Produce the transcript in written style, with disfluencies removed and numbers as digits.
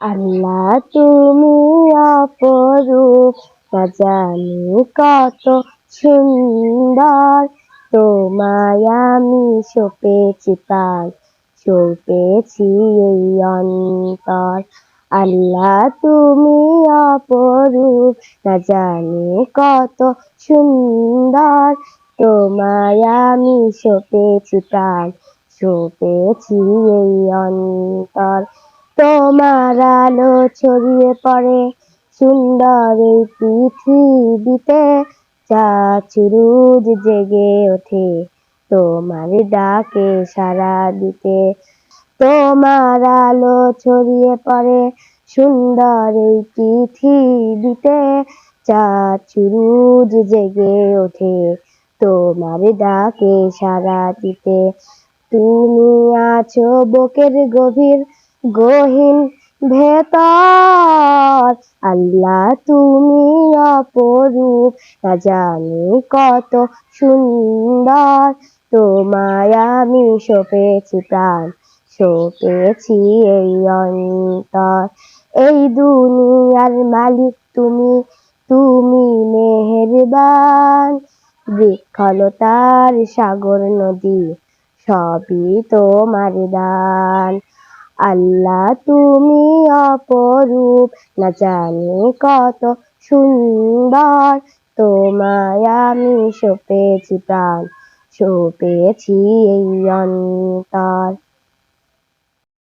আল্লাহ তুমি অপরূপ, না জানি কত সুন্দর। তোমায় আমি সপেছি প্রাণ, সপেছি এই অন্তর। আল্লাহ তুমি অপরূপ, না জানি কত সুন্দর। তোমায় আমি সপেছি প্রাণ, সপেছি এই অন্তর। তোমার আলো ছড়িয়ে পড়ে সুন্দর এই পৃথিবীতে, চাঁদ রোজ জেগে ওঠে তোমার ডাকে সাড়া দিতে। তোমার আলো ছড়িয়ে পড়ে সুন্দর এই পৃথিবীতে, চাঁদ রোজ জেগে ওঠে তোমার ডাকে সাড়া দিতে। তুমি আছো বুকের গহীন ভেতর। আল্লাহ তুমি অপরূপ, না জানি কত সুন্দর। তোমায় আমি সপেছি প্রাণ, সপেছি এই অন্তর। এই দুনিয়ার মালিক তুমি, তুমি মেহেরবান। বৃক্ষলতার সাগর নদী সবই তোমার দান। আল্লাহ তুমি অপরূপ, না জানি কত সুন্দর। তোমায় আমি সপেছি প্রাণ, সপেছি এই অন্তর।